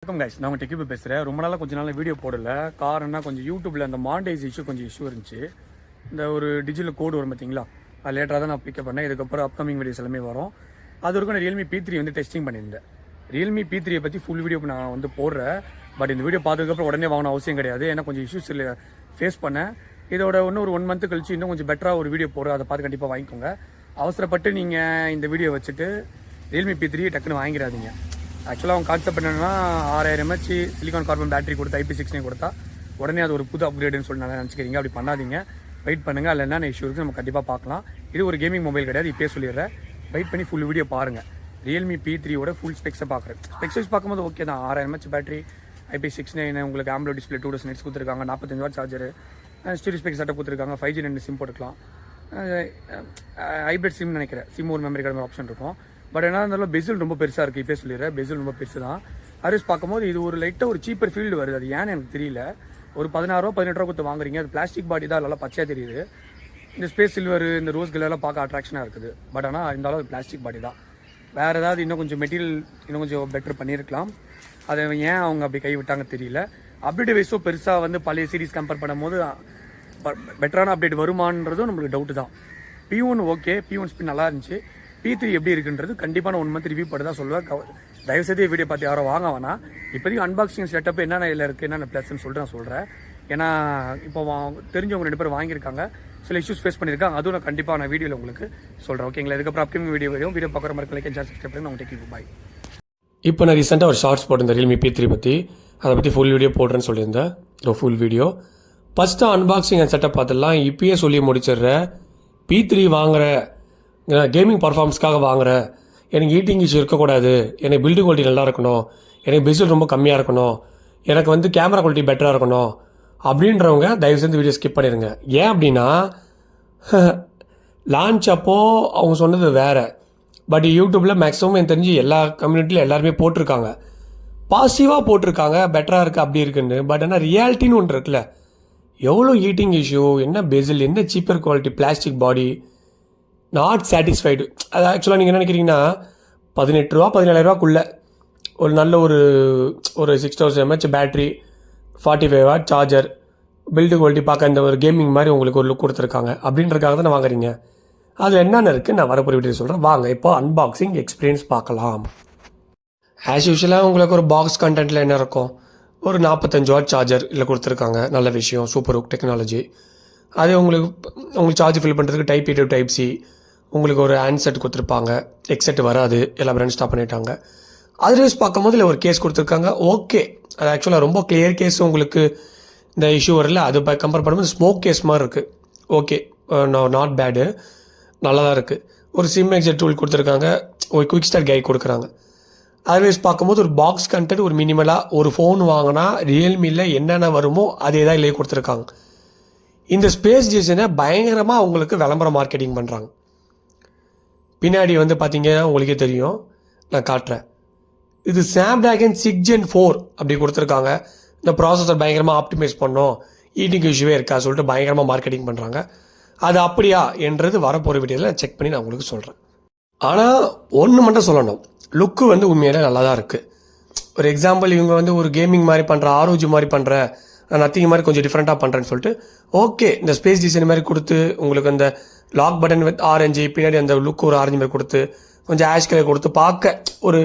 வணக்கம் கைஸ், நான் டெக்கிபி பேசுகிறேன். ரொம்ப நாளாக கொஞ்ச நாள் வீடியோ போடல. காரணம்னா கொஞ்சம் யூடியூப்பில் அந்த மாண்டேஜ் கொஞ்சம் இஷ்யூ இருந்துச்சு. இந்த ஒரு டிஜிட்டல் கோடு வரும் பார்த்தீங்களா, அது லேட்டராக தான் நான் பிக்கப் பண்ணேன். இதுக்கப்புறம் அப்கமிங் வீடியோஸ் எல்லாமே வரும். அது வரைக்கும் நான் ரியல்மி P3 வந்து டெஸ்டிங் பண்ணியிருந்தேன். ரியல்மி P3 பற்றி ஃபுல் வீடியோ நான் வந்து போடுறேன். பட் இந்த வீடியோ பார்த்ததுக்கப்புறம் உடனே வாங்கணும் அவசியம் கிடையாது. ஏன்னா கொஞ்சம் இஷ்யூஸ் ஃபேஸ் பண்ணேன். இதோட இன்னும் ஒரு 1 month கழிச்சு இன்னும் கொஞ்சம் பெட்டராக ஒரு வீடியோ போடுறேன். அதை பார்த்து கண்டிப்பாக வாங்கிக்கோங்க. அவசரப்பட்டு நீங்கள் இந்த வீடியோ வச்சுட்டு ரியல்மி P3 டக்குன்னு வாங்கிடாதீங்க. ஆக்சுவலாக அவங்க கான்செப்ட் என்னென்னா 6000 mAh சிலிகான் கார்பன் பேட்டரி கொடுத்தா IP69 கொடுத்தா உடனே அது ஒரு புது அப்கிரேடுன்னு சொல்லி நான் நினச்சிக்கிறீங்க. அப்படி பண்ணாதீங்க. வெயிட் பண்ணுங்கள். அதில் என்னென்ன இஷ்யூ இருக்குது நம்ம கண்டிப்பாக பார்க்கலாம். இது ஒரு கேமிங் மொபைல் கிடையாது, இப்போயே சொல்லிடுறேன். வெயிட் பண்ணி ஃபுல் வீடியோ பாருங்கள். ரியல்மி P3 ஃபுல் ஸ்பெக்ஸை பார்க்குறேன். ஸ்பெக்ஸ் பார்க்கும்போது ஓகே தான். 6000 mAh பேட்டரி, IP69, உங்களுக்கு AMOLED டிஸ்பிளே 2 nits கொடுத்துருக்காங்க, 45 what charger, stereo specs setup கொடுத்துருக்காங்க, 5G 2 சிம் போட்டுக்கலாம். ஹைப்ரிட் சிம் நினைக்கிறேன், சிம் ஒரு மெமரி கார்டு ஆப்ஷன் இருக்கும். பட் என்ன இருந்தாலும் பெசில் ரொம்ப பெருசாக இருக்குது. இப்போ சொல்லிடுறேன், பெசில் ரொம்ப பெருசு தான். அரிஸ் பார்க்கும்போது இது ஒரு லைட்டாக ஒரு சீப்பர் ஃபீல்டு வருது. அது ஏன்னு எனக்கு தெரியல. ஒரு 16 18 கொடுத்து வாங்குறீங்க. அது பிளாஸ்டிக் பாடி தான், நல்லா பச்சையாக தெரியுது. இந்த ஸ்பேஸ் சில்வர், இந்த ரோஸ் கலர்லாம் பார்க்க அட்ராக்ஷனாக இருக்குது. பட் ஆனால் இருந்தாலும் அது பிளாஸ்டிக் பாடி தான். வேறு ஏதாவது இன்னும் கொஞ்சம் மெட்டீரியல் இன்னும் கொஞ்சம் பெட்டர் பண்ணியிருக்கலாம். அதை ஏன் அவங்க அப்படி கைவிட்டாங்க தெரியல. அப்டேட் வைஸோ பெருசாக வந்து பழைய சீரிஸ் கம்பேர் பண்ணும்போது பெட்டரான அப்டேட் வருமானன்றதும் நம்மளுக்கு டவுட்டு தான். P1 ஓகே, P1 ஸ்பின் நல்லா இருந்துச்சு. P3 எப்படி இருக்குன்றது கண்டிப்பாக நான் 1 month ரிவ்யூ பண்ணி தான் சொல்லுவேன். தயவுசெய்து வீடியோ பார்த்து யாரும் வாங்க வேணாம். இப்போதைக்கு அன்பாக்சிங் செட்டப் என்னென்ன இல்லை இருக்குது, என்னென்ன ப்ளஸ்ன்னு சொல்லிட்டு நான் சொல்கிறேன். ஏன்னா இப்போ தெரிஞ்சவங்க 2 பேர் வாங்கியிருக்காங்க, சில இஷ்யூஸ் ஃபேஸ் பண்ணியிருக்காங்க. அதுவும் நான் கண்டிப்பாக நான் வீடியோவில் உங்களுக்கு சொல்கிறேன். ஓகேங்களா? இதுக்கப்புறம் அப்கமிங் வீடியோ பார்க்குற மாதிரி லைக் அண்ட் சப்ஸ்கிரைப் பண்ணி நான் டேக் பாய். இப்போ நான் ரீசெண்டாக ஒரு ஷார்ட்ஸ் போட்டிருந்தேன் ரியல்மி P3 பற்றி. அதை பற்றி ஃபுல் வீடியோ போடுறேன்னு சொல்லியிருந்தேன். Full video first unboxing and setup பார்த்துடலாம். இப்பயே சொல்லி முடிச்சிடுறேன். P3 வாங்குற கேமிங் பர்ஃபார்மன்ஸ்க்காக வாங்குற, எனக்கு ஈட்டிங் இஷ்யூ இருக்கக்கூடாது, எனக்கு பில்டு குவாலிட்டி நல்லா இருக்கணும், எனக்கு பெசில் ரொம்ப கம்மியாக இருக்கணும், எனக்கு வந்து கேமரா குவாலிட்டி பெட்டராக இருக்கணும் அப்படின்றவங்க தயவுசெய்து வீடியோ ஸ்கிப் பண்ணிடுங்க. ஏன் அப்படின்னா லான்ச் அப்போது அவங்க சொன்னது வேறு. பட் யூடியூப்பில் மேக்ஸிமம் எனக்கு தெரிஞ்சு எல்லா கம்யூனிட்டியில் எல்லாருமே போட்டிருக்காங்க, பாசிட்டிவாக போட்டிருக்காங்க, பெட்டராக இருக்குது அப்படி இருக்குன்னு. பட் ஆனால் ரியாலிட்டின்னு ஒன்று இருக்குல்ல, எவ்வளோ ஹீட்டிங் இஷ்யூ, என்ன பெசில், என்ன cheaper quality plastic body, not satisfied. அது ஆக்சுவலாக நீங்கள் என்ன நினைக்கிறீங்கன்னா 18 ரூபா 17,000 ரூபாக்குள்ளே ஒரு நல்ல ஒரு 6000 mAh battery, 45 watt charger, build quality பார்க்க இந்த ஒரு கேமிங் மாதிரி உங்களுக்கு ஒரு லுக் கொடுத்துருக்காங்க அப்படின்றதுக்காக தான் வாங்குறீங்க. அதில் என்னென்ன இருக்குது நான் வரப்போகிற வீடியோ சொல்கிறேன். வாங்க இப்போ அன்பாக்சிங் எக்ஸ்பீரியன்ஸ் பார்க்கலாம். ஆஸ் யூஷுவலாக உங்களுக்கு ஒரு பாக்ஸ் கண்டென்ட்டில் என்ன இருக்கும், ஒரு 45 வாட் சார்ஜர் இல்லை கொடுத்துருக்காங்க. நல்ல விஷயம், சூப்பர் டெக்னாலஜி. அது உங்களுக்கு சார்ஜ் ஃபில் பண்ணுறதுக்கு Type-A to Type-C, உங்களுக்கு ஒரு ஹேண்ட்செட் கொடுத்துருப்பாங்க. எக்ஸெட் வராது, எல்லா பிராண்ட் ஸ்டாப் பண்ணிட்டாங்க. அதர்வைஸ் பார்க்கும்போது இல்லை ஒரு கேஸ் கொடுத்துருக்காங்க. ஓகே, அது ஆக்சுவலாக ரொம்ப கிளியர் கேஸ், உங்களுக்கு இந்த இஷ்யூ வரல. அது கம்பேர் பண்ணும்போது ஸ்மோக் கேஸ் மாதிரி இருக்குது. ஓகே, நாட் பேடு, நல்லா தான் இருக்குது. ஒரு சிம் எக்ஸெட் டூல் கொடுத்துருக்காங்க, ஒரு குயிக் ஸ்டார்ட் கைட் கொடுக்குறாங்க. அதர்வைஸ் பார்க்கும்போது ஒரு பாக்ஸ் கண்டென்ட், ஒரு மினிமலாக ஒரு ஃபோன் வாங்கினா ரியல்மியில் என்னென்ன வருமோ அதே தான் இல்லையே கொடுத்துருக்காங்க. இந்த ஸ்பேஸ் டிசைனை பயங்கரமாக அவங்களுக்கு விளம்பர மார்க்கெட்டிங் பண்ணுறாங்க. பின்னாடி வந்து பார்த்தீங்கன்னா உங்களுக்கே தெரியும், நான் காட்டுறேன். இது Snapdragon 6 Gen 4 அப்படி கொடுத்துருக்காங்க. இந்த ப்ராசஸர் பயங்கரமாக ஆப்டிமைஸ் பண்ணோம், ஈட்டிங் இஷ்யூவே இருக்கா சொல்லிட்டு பயங்கரமாக மார்க்கெட்டிங் பண்ணுறாங்க. அது அப்படியா என்றது வரப்போகிற வீடியோவில் செக் பண்ணி நான் உங்களுக்கு சொல்கிறேன். ஆனால் ஒன்று மட்டும் சொல்லணும், லுக்கு வந்து உண்மையிலே நல்லா தான் இருக்குது. ஒரு எக்ஸாம்பிள், இவங்க வந்து ஒரு கேமிங் மாதிரி பண்ணுற, ROG மாதிரி பண்ணுற, நத்திங் மாதிரி கொஞ்சம் டிஃப்ரெண்ட்டாக பண்ணுறேன்னு சொல்லிட்டு ஓகே, இந்த ஸ்பேஸ் டிசைன் மாதிரி கொடுத்து உங்களுக்கு அந்த லாக் பட்டன் வித் ஆரஞ்சு, பின்னாடி அந்த லுக் ஒரு ஆரஞ்சு மாதிரி கொடுத்து கொஞ்சம் ஆஷ் கலர் கொடுத்து பார்க்க ஒரு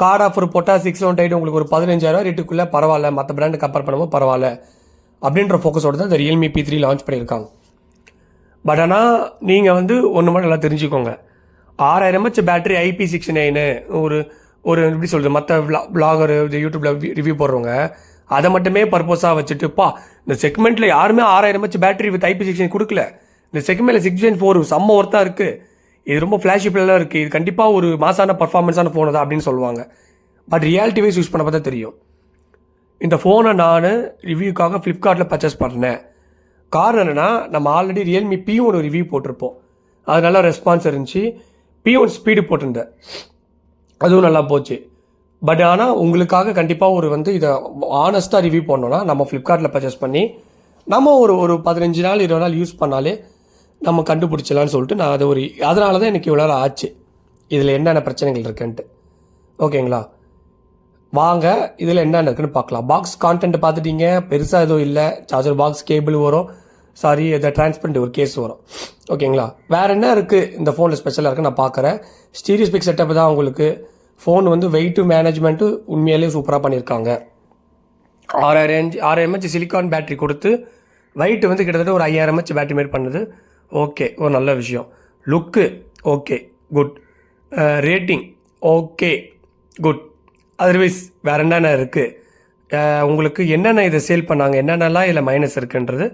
கார்டு ஆஃபர் போட்டால் 618 உங்களுக்கு ஒரு 15,000 ரேட்டுக்குள்ளே பரவாயில்ல, மற்ற பிராண்டு கம்பேர் பண்ணும்போது பரவாயில்ல அப்படின்ற ஃபோக்கஸோடு தான் இந்த ரியல்மி P3 லான்ச் பண்ணியிருக்காங்க. பட் ஆனால் நீங்கள் வந்து ஒன்று மட்டும் நல்லா தெரிஞ்சுக்கோங்க, 6000 mAh பேட்டரி, IP69, ஒரு எப்படி சொல்கிறது, மற்ற விளாகர் யூடியூப்பில் ரிவ்யூ போடுறவங்க அதை மட்டுமே பர்பஸாக வச்சுட்டுப்பா இந்த செக்மெண்ட்டில் யாருமே 6000 mAh பேட்டரி வித் IP69 கொடுக்கல. இந்த செக்மெண்ட்டில் 6 Gen 4 செம்ம ஒர்த்தாக இருக்குது, இது ரொம்ப ஃப்ளாஷிபிளாக இருக்குது, இது கண்டிப்பாக ஒரு மாசான பர்ஃபார்மன்ஸான ஃபோனு தான் அப்படின்னு சொல்லுவாங்க. பட் ரியாலிட்டி வைஸ் யூஸ் பண்ண பார்த்தா தெரியும். இந்த ஃபோனை நான் ரிவ்யூக்காக ஃப்ளிப்கார்ட்டில் பர்ச்சேஸ் பண்ணேன். காரணம் என்னென்னா, நம்ம ஆல்ரெடி ரியல்மி P1 ரிவ்யூ போட்டிருப்போம், அது நல்லா ரெஸ்பான்ஸ் இருந்துச்சு. P1 ஸ்பீடு போட்டிருந்தேன், அதுவும் நல்லா போச்சு. பட் ஆனால் உங்களுக்காக கண்டிப்பாக ஒரு வந்து இதை ஆனஸ்ட்டாக ரிவ்யூ பண்ணோன்னா நம்ம ஃப்ளிப்கார்ட்டில் பர்ச்சேஸ் பண்ணி நம்ம ஒரு 15 நாள் 20 நாள் யூஸ் பண்ணாலே நம்ம கண்டுபிடிச்சலான்னு சொல்லிட்டு நான் அதை அதனால தான் எனக்கு இவ்வளோ நாள் ஆச்சு இதில் என்னென்ன பிரச்சனைகள் இருக்குன்ட்டு. ஓகேங்களா? வாங்க இதில் என்னென்ன இருக்குன்னு பார்க்கலாம். பாக்ஸ் கான்டென்ட் பார்த்துட்டீங்க, பெருசாக எதுவும் இல்லை. சார்ஜர் பாக்ஸ், கேபிள் வரும், சாரி இதை டிரான்ஸ்பரண்ட் ஒரு கேஸ் வரும். ஓகேங்களா, வேறு என்ன இருக்குது இந்த ஃபோனில் ஸ்பெஷலாக இருக்குது நான் பார்க்குறேன். ஸ்டீரியோ ஸ்பீக் செட்டப் தான் உங்களுக்கு. ஃபோன் வந்து வெயிட்டு மேனேஜ்மெண்ட்டு உண்மையிலேயே சூப்பராக பண்ணியிருக்காங்க. 6 mAh சிலிக்கான் பேட்டரி கொடுத்து வெயிட் வந்து கிட்டத்தட்ட ஒரு 5000 mAh பேட்டரி மேட் பண்ணுது. ஓகே, ஒரு நல்ல விஷயம். Look okay, good. Rating okay, good. Otherwise வேறு என்னென்ன இருக்குது, உங்களுக்கு என்னென்ன இதை சேல் பண்ணாங்க, என்னென்னலாம் இதில் மைனஸ் இருக்குன்றது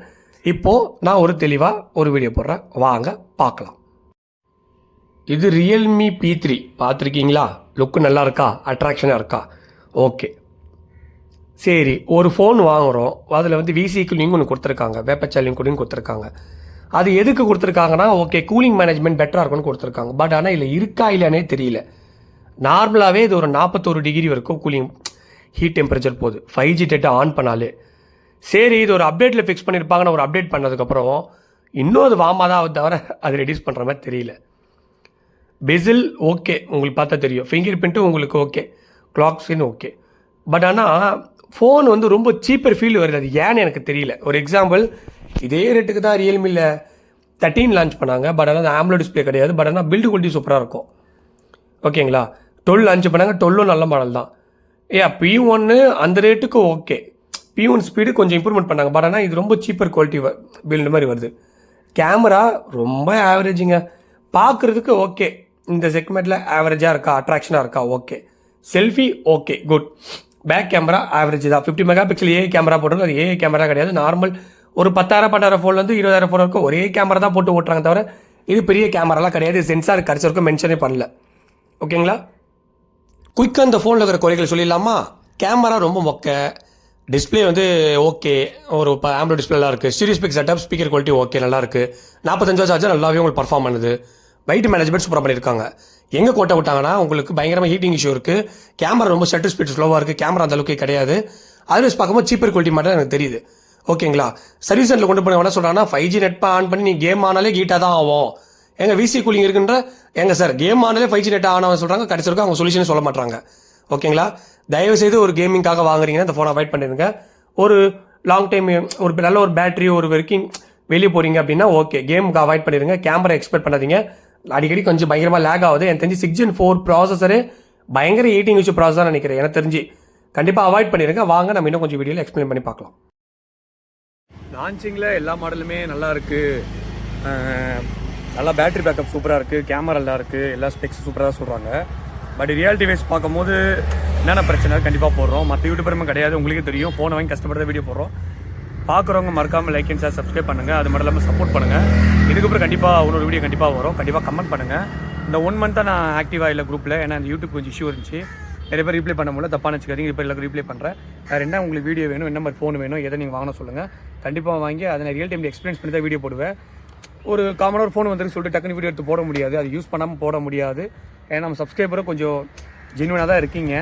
இப்போது நான் ஒரு தெளிவாக ஒரு வீடியோ போடுறேன், வாங்க பார்க்கலாம். இது ரியல்மி P3 பார்த்துருக்கீங்களா? லுக்கு நல்லா இருக்கா, அட்ராக்ஷனாக இருக்கா? ஓகே சரி, ஒரு ஃபோன் வாங்குகிறோம், அதில் வந்து VC கூலிங் ஒன்று கொடுத்துருக்காங்க, வேப்பச்சாலிங் கூலிங் கொடுத்துருக்காங்க. அது எதுக்கு கொடுத்துருக்காங்கன்னா ஓகே கூலிங் மேனேஜ்மெண்ட் பெட்டராக இருக்கும்னு கொடுத்துருக்காங்க. பட் ஆனால் இதில் இருக்கா இல்லையானே தெரியல. நார்மலாகவே இது ஒரு 41 டிகிரி வரைக்கும் கூலிங் ஹீட் டெம்பரேச்சர் போகுது 5G டேட்டா ஆன் பண்ணாலே. சரி, இது ஒரு அப்டேட்டில் ஃபிக்ஸ் பண்ணியிருப்பாங்க. நான் ஒரு அப்டேட் பண்ணதுக்கப்புறம் இன்னும் அது வாமாக தான் ஆகுது தவிர அது ரெடியூஸ் பண்ணுற மாதிரி தெரியல. பெசில் ஓகே, உங்களுக்கு பார்த்தா தெரியும். ஃபிங்கர் பிரிண்ட்டும் உங்களுக்கு okay, clock screen okay. But ஆனால் ஃபோன் வந்து ரொம்ப சீப்பர் ஃபீல் வருது. அது ஏன்னு எனக்கு தெரியல. ஒரு எக்ஸாம்பிள், இதே ரேட்டுக்கு தான் ரியல்மியில் 13 லான்ச் பண்ணாங்க. பட் ஆனால் ஆம்லோ டிஸ்பிளே கிடையாது. பட் ஆனால் பில்டு குவாலிட்டி சூப்பராக இருக்கும். ஓகேங்களா, 12 லான்ச் பண்ணாங்க. 12 நல்ல மாடல் தான். P1 அந்த ரேட்டுக்கு ஓகே. P1 ஸ்பீடு கொஞ்சம் இம்ப்ரூவ்மெண்ட் பண்ணாங்க. பட் ஆனால் இது ரொம்ப சீப்பர் குவாலிட்டி பில்டு மாதிரி வருது. கேமரா ரொம்ப ஆவரேஜுங்க. பார்க்குறதுக்கு ஓகே, இந்த செக்மெண்ட்டில் ஆவரேஜாக இருக்கா, அட்ராக்ஷனாக இருக்கா, okay. Selfie okay, good. Back camera average தான். 50 மெகாபிக்சல் ஏஐ கேமரா போட்டுருக்கு. அது ஏஐ கேமரா கிடையாது. நார்மல் ஒரு 10,000 ஃபோன்லேருந்து 20,000 ஃபோன் வரைக்கும் ஒரே கேமரா தான் போட்டு ஓட்டுறாங்க தவிர இது பெரிய கேமராலாம் கிடையாது. சென்சார் கடைசி வரைக்கும் மென்ஷனே பண்ணல. ஓகேங்களா, குயிக்காக இந்த ஃபோனில் இருக்கிற குறைகள் சொல்லிடலாமா? கேமரா ரொம்ப மொக்க, டிஸ்பிளே வந்து ஓகே, ஒரு ஆம்லோ டிஸ்பிளேலாம் இருக்குது. Stereo speak setup, speaker quality okay, நல்லா இருக்குது. 45 சார்ஜர் நல்லாவே உங்களுக்கு பர்ஃபார்ம் பண்ணுது. வெயிட் மேனேஜ்மெண்ட் சூப்பராக பண்ணியிருக்காங்க. எங்கே கோட்டை விட்டாங்கன்னா உங்களுக்கு பயங்கரமாக ஹீட்டிங் இஷ்யூ இருக்குது. கேமரா ரொம்ப ஷட்டர் ஸ்பீட் ஸ்லோவாக இருக்குது. கேமரா அந்த அளவுக்கு கிடையாது. அதர்வைஸ் பார்க்கும்போது சீப்பர் குவாலிட்டி மட்டும் எனக்கு தெரியுது. ஓகேங்களா, சர்வீஸ் சென்டரில் கொண்டு போய் என்ன சொல்கிறாங்கன்னா 5G நெட் ஆன் பண்ணி நீ கேம் ஆனாலே ஹீட்டாக தான் ஆகும். எங்கள் VC கூலிங் இருக்குன்ற எங்க சார் கேம் ஆனாலே 5G நெட் ஆன் ஆகும் சொல்கிறாங்க. கடைசி வரைக்கும் அவங்க சொல்யூஷன் சொல்ல மாட்டாங்க. ஓகேங்களா, தயவுசெய்து ஒரு கேமிங்காக வாங்குறீங்கன்னா இந்த ஃபோனை அவாய்ட் பண்ணிடுங்க. ஒரு லாங் டைம் ஒரு நல்ல ஒரு பேட்டரி ஒரு வரைக்கும் வெளியே போகிறீங்க அப்படின்னா ஓகே, கேமுக்கு அவாய்ட் பண்ணிடுங்க. கேமரா எக்ஸ்பெக்ட் பண்ணாதீங்க. அடிக்கடி கொஞ்சம் பயங்கரமாக லேக் ஆகுது. எனக்கு தெரிஞ்சு 6 Gen 4 ப்ராசஸரு பயங்கர ஹீட்டிங் இஷ்யூ ப்ராசஸாக நினைக்கிறேன். எனக்கு தெரிஞ்சு கண்டிப்பாக அவாய்ட் பண்ணிடுங்க. வாங்க நம்ம இன்னும் கொஞ்சம் வீடியோவில் எக்ஸ்பிளைன் பண்ணி பார்க்கலாம். லான்ச்சிங்கில் எல்லா மாடலுமே நல்லா இருக்குது. நல்லா பேட்டரி பேக்கப் சூப்பராக இருக்குது, கேமரா நல்லா இருக்குது, எல்லா ஸ்பெக்ஸ் சூப்பராக தான் சொல்கிறாங்க. பட் ரியாலிட்டி வைஸ் பார்க்கும்போது என்னென்ன பிரச்சனை கண்டிப்பாக போடுறோம். மற்ற யூடியூபருமே கிடையாது, உங்களுக்கே தெரியும். ஃபோனை வாங்கி கஷ்டப்பட்டு வீடியோ போடுறோம். பார்க்குறவங்க மறக்காமல் லைக் அண்ட் ஷேர் சப்ஸ்கிரைப் பண்ணுங்கள். அது மட்டும் இல்லாமல் சப்போர்ட் பண்ணுங்கள். இதுக்கப்புறம் கண்டிப்பாக ஒரு வீடியோ கண்டிப்பாக வரும். கண்டிப்பாக கமெண்ட் பண்ணுங்கள். இந்த 1 மந்த்தாக நான் ஆக்டிவாக இல்லை குரூப்பில். ஏன்னா இந்த யூடியூப் கொஞ்சம் இஷ்யூ இருந்துச்சு. நிறைய பேர் ரீப்ளை பண்ண முடியல, தப்பாக நினச்சிக்காதீங்க. இப்போ எல்லாருக்கும் ரீப்ளை பண்ணுறேன். வேறு என்ன உங்களுக்கு வீடியோ வேணும், என்ன மாதிரி ஃபோன் வேணும், எதை நீங்கள் வாங்கணும் சொல்லுங்கள். கண்டிப்பாக வாங்கி அதை நான் ரியல் டைமில் எக்ஸ்பீரியன்ஸ் பண்ணி தான் வீடியோ போடுவேன். ஒரு காமனாக ஒரு ஃபோன் வந்துருக்கு சொல்லிட்டு டக்குனு வீடியோ எடுத்து போட முடியாது. அது யூஸ் பண்ணாமல் போட முடியாது. ஏன்னா நம்ம சப்ஸ்கிரைபரும் கொஞ்சம் ஜென்யூனாக தான் இருக்கீங்க.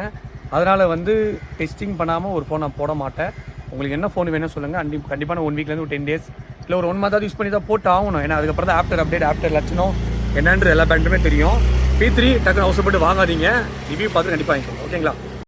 அதனால் வந்து டெஸ்டிங் பண்ணாமல் ஒரு ஃபோன் நான் போட மாட்டேன். உங்களுக்கு என்ன ஃபோன் வேணும் சொல்லுங்கள். கண்டிப்பாக நான் 1 வீக்லேருந்து ஒரு 10 days இல்லை ஒரு 1 month யூஸ் பண்ணி தான் போட்டு ஆகணும். ஏன்னா அதுக்கப்புறம் தான் ஆஃப்டர் அப்டேட் ஆஃப்டர் லட்சணம் என்னன்ற எல்லா பேண்ட்டுமே தெரியும். P3 டக்குனு அவசரப்பட்டு வாங்காதீங்க. ரிவ்யூ பார்த்து கண்டிப்பாக வாங்கிக்கோங்க. ஓகேங்களா.